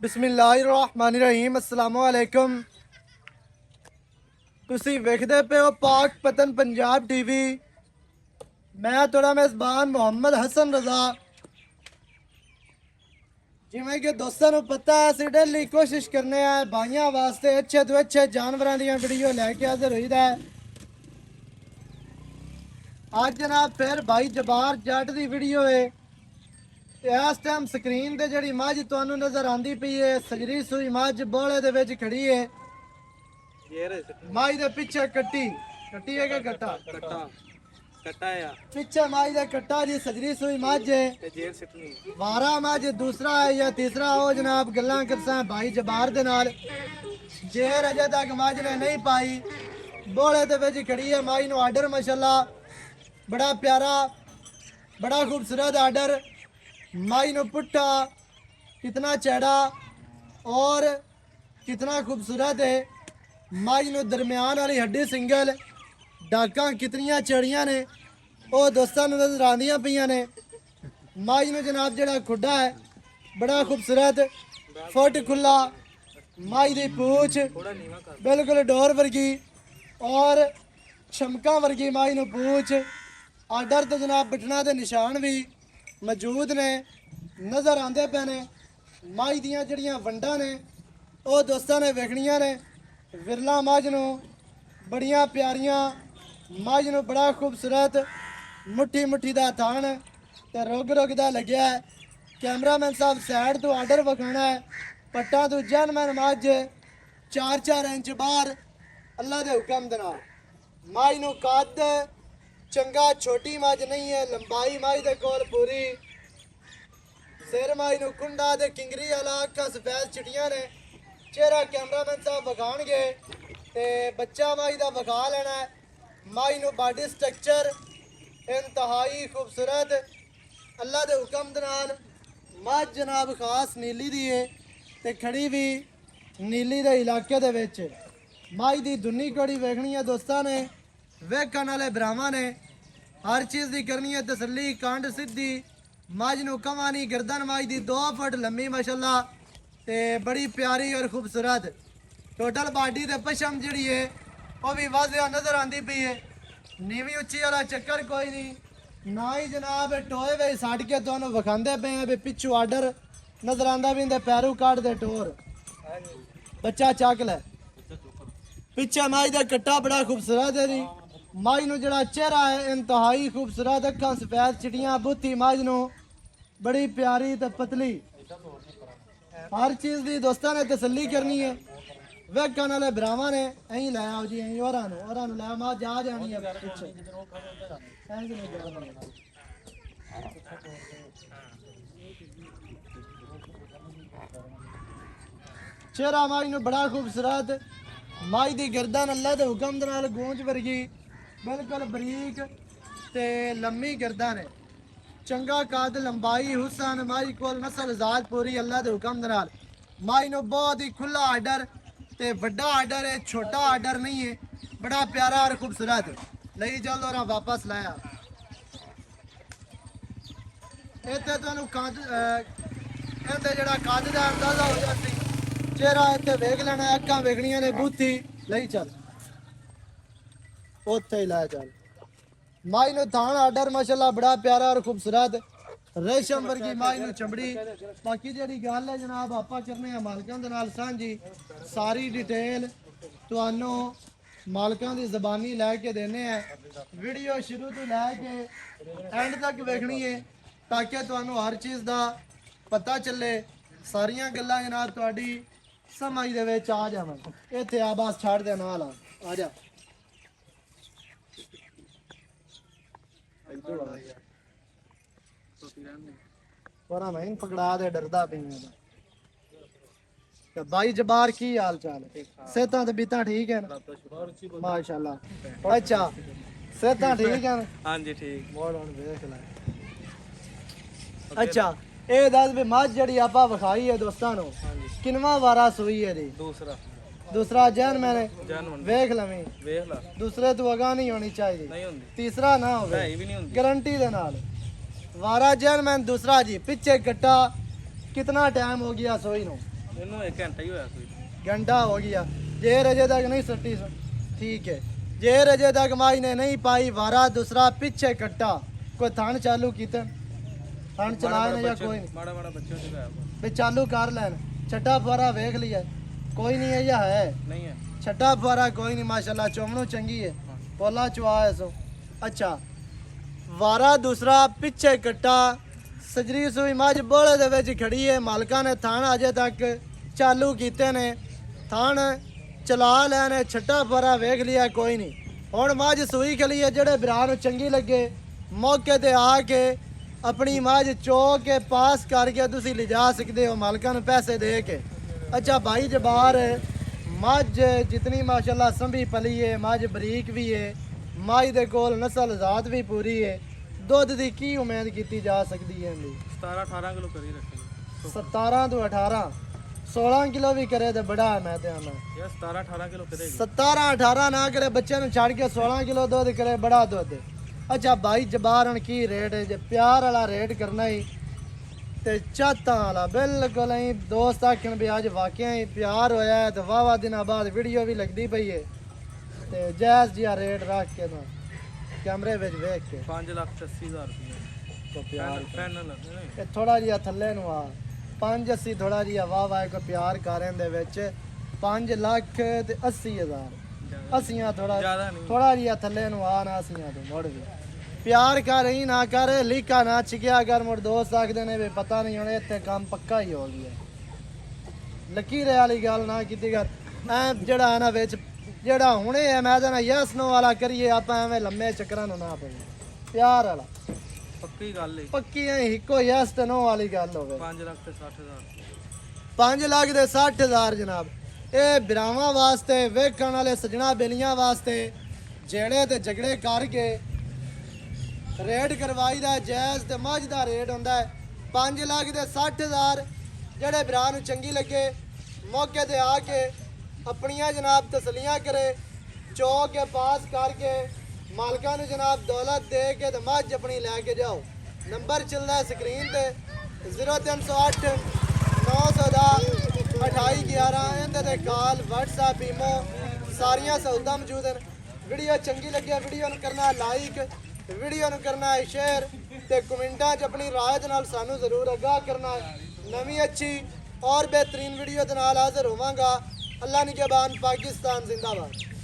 बिस्मिल्लाहिर्रहमानिर्रहीम अस्सलामुअलैकुम। तुसी वेखदे पे हो पाक पतन पंजाब टीवी। मैं थोड़ा मेज़बान मोहम्मद हसन रजा। जिमें कि दोस्तों को पता है असीं डेली कोशिश करने हैं भाइयों वास्ते अच्छे तो अच्छे जानवरों दी वीडियो लैके हाजिर होईदा है। आज जनाब फिर भाई जबार जट की वीडियो है। इस टाइम स्क्रीन ते जिहड़ी मझ तुहानू नजर आंदी पई है सजरी सूई मझ बोले दे विच खड़ी है। मझ दे पिछे कट्टी कट्टी है कि कट्टा कट्टा है पिछे मझ दे कट्टा जी सजरी सूई मझ है। जेल सिटनी वारा मझ दूसरा है या तीसरा हो जनाब गल्लां करसा भाई जबार दे नाल। जेर अजे तक मझ ने नहीं पाई बोले दे विच खड़ी है। मझ नू आर्डर माशाल्लाह बड़ा प्यारा बड़ा खूबसूरत आर्डर। माई नो पुट्ठा कितना चौड़ा और कितना खूबसूरत है। माई नो दरम्यान वाली हड्डी सिंगल डाका कितनियां चढ़िया ने वो दोस्तों नजर आंदियां पईयां ने। माई नो जनाब जड़ा खुड्डा है बड़ा खूबसूरत फुट खुला। माई दी पूछ बिल्कुल डोर वर्गी और छमका वर्गी माई नो पूछ। आर्डर तो जनाब बटना के निशान भी मौजूद ने नज़र आते पे ने। मझ दियाँ जड़ियाँ वंडा ने वो दोस्तों ने वेखनियां ने। विरला मझ नू बड़ियां प्यारियां मझ नू बड़ा खूबसूरत मुट्ठी मुट्ठी दा थान ते रुग रुग दा लग्या है। कैमरामैन साहब साइड तो आर्डर वखाना है। पट्टा तो जनमैन मझ 4-4 इंच बाहर अल्लाह के हुक्म दे नाल। मझ नू कद चंगा छोटी मझ नहीं है लंबाई मझ दे कोल पूरी। सिर मझ नू कुंडा दे किंगरी वाला अखां सफेद चिटियां ने। चेहरा कैमरामैन साहब वखाणगे ते बच्चा मझ दा वखा लेना है। मझ नू बॉडी स्ट्रक्चर इंतहाई खूबसूरत अल्लाह दे हुक्म दे नाल। मझ जनाब खास नीली दी है ते खड़ी भी नीली दे इलाके दे विच। मझ दी दुन्नी कड़ी वेखनी है दोस्तां ने वेखण वाले भरावां ने। हर चीज़ की करनी है तसल्ली कंड सीधी। मझ नू कवानी गर्दन मझ दी 2 फुट लम्मी माशाल्लाह ते बड़ी प्यारी और खूबसूरत। टोटल बॉडी ते पशम जिहड़ी है वह भी वाज़िया नज़र आती पई है। नीवी उच्ची वाला चक्कर कोई नहीं ना ही जनाब टोए वे सट के तुहानू विखांदे पे हैं भी पिछू आर्डर नज़र आंदा भी इंदे पैरू काट दे टोर बच्चा चक लै। पिछे मझ दा कट्टा बड़ा खूबसूरत है जी। मझ नू जड़ा चेहरा है इंतहाई खूबसूरत अखां सफेद चिटियां बुत्ती मझ नू बड़ी प्यारी ते पतली। हर चीज़ की दोस्तों ने तसल्ली करनी है। वेखण वाले भरावां ने अं लै आओ जी अं होरां नू लै मां जा जानी है पिछे चेहरा मझ नू बड़ा खूबसूरत। मझ दी गर्दन अल्लाह दे हुक्म दे नाल गूंज वर्गी बिल्कुल बरीक ते लम्मी गर्दन है। चंगा कद लंबाई हुसन मझ कोल नस्ल जात पूरी अल्लाह दे हुक्म दे नाल। मझ नू बहुत ही खुला आर्डर ते वड्डा आर्डर है छोटा आर्डर नहीं है बड़ा प्यारा और खूबसूरत। लई चल और वापस लाया इत्थे तुहानू कद इहदे जड़ा कद दा अंदाजा हो जासी। चेहरा इत्थे वेख लेना अखां वेखनियां ने बूथी लई चल उत्थे ही लै चल। मझ नू थान आर्डर माशाल्लाह बड़ा प्यारा और खूबसूरत रेशम वर्गी मझ नू चमड़ी। बाकी जिहड़ी गल है जनाब आपां करने आ मालकां दे नाल सांझी सारी डिटेल तुहानू मालकां दी ज़बानी लैके देने हैं। वीडियो शुरू तो लैके एंड तक वेखनी है ताकि तुहानू हर चीज़ दा पता चले। सारियां गल्लां जनाब तुहाडी समझ दे विच आ जावन। इत्थे आ बस छड़ दे नाल आ जा पर मैं पकड़ा दे डरदा पई ते भाई जबार की हाल चाल है? सेहतां ते बीतां ठीक है माशाल्लाह। अच्छा सेहतां ठीक है हाँ जी ठीक मोड़ हुण देख ले। अच्छा ये दस भी मझ जड़ी आपा विखाई है दोस्तां नू किनवा वारा सूई है जी? दूसरा जैन मैंने वेख लवी वेख ला दूसरे तो अगा नहीं होनी चाहिए नहीं होंदी तीसरा ना हो नहीं भी नहीं होंदी गारंटी दे नाल। वारा जैन मैन दूसरा जी पिछे कट्टा कितना टाइम हो गया सोई नो? ਇਹਨੂੰ 1 ਘੰਟਾ ਹੀ ਹੋਇਆ ਕੋਈ घंटा हो गया जेर अजय तक नहीं सट्टी ठीक है जेर अजय तक माई ने नहीं पाई वारा दूसरा पीछे कट्टा कोई थान चालू कीते थान चलाए ने या कोई नहीं ਮਾੜਾ ਮਾੜਾ ਬੱਚਿਆਂ ਤੇ ਹੋਇਆ भी चालू कर लैन छठा फुआरा वेख लिया कोई नहीं है या है ਨਹੀਂ ਹੈ छठा फुआरा कोई नहीं माशाल्लाह चोमनू चंगी है पोला चुआ है सो अच्छा वारा दूसरा पीछे कट्टा सजरी सुई मझ बोले दे विच खड़ी है मालका ने थान अजे तक चालू कीते ने थान चला लैने छठा फुआरा वेख लिया कोई नहीं हुण मझ सूई खली है जेड़े भरा नूं चंगी लगे मौके ते आके अपनी मझ चो के पास करके तुसीं लिजा सकते हो मालका नूं पैसे दे के अच्छा भाई जबार मझ जितनी माशाल्लाह संभी पली है मझ बरीक भी है माई दे कोल नस्ल ज़ात भी पूरी है दुध दी की उम्मीद की जा सकती है इहदी 17 18 किलो ਕਰੀ ਰੱਖੀ 17 ਤੋਂ 18 16 ਕਿਲੋ ਵੀ ਕਰੇ ਤੇ ਬੜਾ ਹੈ ਮੈਂ ਤੇ ਆਣਾ ਯਾਰ 17 18 ਕਿਲੋ ਕਰੇਗੀ 17 18 ਨਾ ਕਰੇ ਬੱਚੇ ਨੂੰ ਛੱਡ ਕੇ 16 ਕਿਲੋ ਦੁੱਧ ਕਰੇ ਬੜਾ ਦੁੱਧ ਅੱਛਾ ਭਾਈ ਜਬਾਰਨ ਕੀ ਰੇਟ ਹੈ ਜੇ ਪਿਆਰ ਵਾਲਾ ਰੇਟ ਕਰਨਾ ਹੀ ਤੇ ਚਾਤਾਂ ਵਾਲਾ ਬਿਲਕੁਲ ਹੀ ਦੋਸਤ ਆਖਣ ਵੀ ਅੱਜ ਵਾਕਿਆ ਹੀ ਪਿਆਰ ਹੋਇਆ ਹੈ ਤੇ ਵਾਵਾ ਦਿਨਾਂ ਬਾਅਦ ਵੀਡੀਓ ਵੀ ਲੱਗਦੀ ਪਈ ਹੈ ਤੇ ਜਾਇਜ਼ ਜਿਹਾ ਰੇਟ ਰੱਖ ਕੇ ਨਾ ਕੈਮਰੇ ਵਿੱਚ ਵੇਖ ਕੇ 5,80,000 ਰੁਪਏ ਕੋ ਪਿਆਰ ਫਾਈਨਲ ਨਹੀਂ ਇਹ ਥੋੜਾ ਜਿਹਾ ਥੱਲੇ ਨੂੰ ਆ 580 ਥੋੜਾ ਜਿਹਾ ਵਾਹ ਵਾਹ ਕੋ ਪਿਆਰ ਕਰਨ ਦੇ ਵਿੱਚ 5 ਲੱਖ ਤੇ 80,000 ਅੱਸੀਆਂ ਥੋੜਾ ਜ਼ਿਆਦਾ ਨਹੀਂ ਥੋੜਾ ਜਿਹਾ ਥੱਲੇ ਨੂੰ ਆ ਨਾ ਅੱਸੀਆਂ ਤੋਂ ਮੁੜ ਵੀ ਪਿਆਰ ਕਰ ਹੀ ਨਾ ਕਰ ਲੀਕਾ ਨਾ ਛਿਕਿਆ ਕਰ ਮੁੜ ਦੋਸਤ ਆਖਦੇ ਨੇ ਵੀ ਪਤਾ ਨਹੀਂ ਹੁਣ ਇੱਥੇ ਕੰਮ ਪੱਕਾ ਹੀ ਹੋ ਗਿਆ ਲਕੀਰੇ ਵਾਲੀ ਗੱਲ ਨਾ ਕੀਤੀ ਕਰ ਐ ਜਿਹੜਾ ਨਾ ਵਿੱਚ ਜਿਹੜਾ ਹੁਣੇ ਹੈ ਮੈਂ ਤਾਂ ਯੈਸ ਨੋ ਵਾਲਾ ਕਰੀਏ ਆਪਾਂ ਐਵੇਂ ਲੰਮੇ ਚੱਕਰਾਂ ਨੂੰ ਨਾ ਪਈਏ ਪਿਆਰ ਵਾਲਾ ਪੱਕੀ ਗੱਲ ਏ ਪੱਕੀ ਐ ਇੱਕੋ ਯੈਸ ਤੇ ਨੋ ਵਾਲੀ ਗੱਲ ਹੋਵੇ 5 ਲੱਖ ਤੇ 60,000 5 ਲੱਖ ਦੇ 60,000 ਜਨਾਬ ਇਹ ਬਿਰਾਵਾਂ ਵਾਸਤੇ ਵੇਖਣ ਵਾਲੇ ਸਜਣਾ ਬੇਲੀਆਂ ਵਾਸਤੇ ਜਿਹੜੇ ਤੇ ਝਗੜੇ ਕਰਕੇ ਰੇਟ ਕਰਵਾਈ ਦਾ ਜਾਇਜ਼ ਤੇ ਮੱਝ ਦਾ ਰੇਟ ਹੁੰਦਾ ਹੈ 5 ਲੱਖ ਦੇ 60,000 ਜਿਹੜੇ ਬਿਰਾ ਨੂੰ ਚੰਗੀ ਲੱਗੇ ਮੌਕੇ ਤੇ ਆ ਕੇ ਆਪਣੀਆਂ ਜਨਾਬ ਤਸਲੀਆਂ ਕਰੇ ਚੋ ਕੇ ਪਾਸ ਕਰਕੇ ਮਾਲਕਾਂ ਨੂੰ ਜਨਾਬ ਦੌਲਤ ਦੇ ਕੇ ਤੇ ਮੱਝ ਆਪਣੀ ਲੈ ਕੇ ਜਾਓ ਨੰਬਰ ਚੱਲਦਾ ਹੈ ਸਕਰੀਨ ਤੇ 0308 910 2811 ਇਹਦੇ ਤੇ ਕਾਲ WhatsApp ਈਮੋ ਸਾਰੀਆਂ ਸਹੂਲਤਾਂ ਮੌਜੂਦ ਹਨ ਵੀਡੀਓ ਚੰਗੀ ਲੱਗਿਆ ਵੀਡੀਓ ਨੂੰ ਕਰਨਾ ਲਾਈਕ ਵੀਡੀਓ ਨੂੰ ਕਰਨਾ ਹੈ ਸ਼ੇਅਰ ਤੇ ਕਮੈਂਟਾਂ 'ਚ ਆਪਣੀ ਰਾਏ ਦੇ ਨਾਲ ਸਾਨੂੰ ਜ਼ਰੂਰ ਆਗਾਹ ਕਰਨਾ ਹੈ ਨਵੀਂ ਅੱਛੀ ਔਰ ਬਿਹਤਰੀਨ ਵੀਡੀਓ ਦੇ ਨਾਲ ਹਾਜ਼ਰ ਹੋਵਾਂਗਾ ਅੱਲਾ ਨਿਗਹਿਬਾਨ ਪਾਕਿਸਤਾਨ ਜ਼ਿੰਦਾਬਾਦ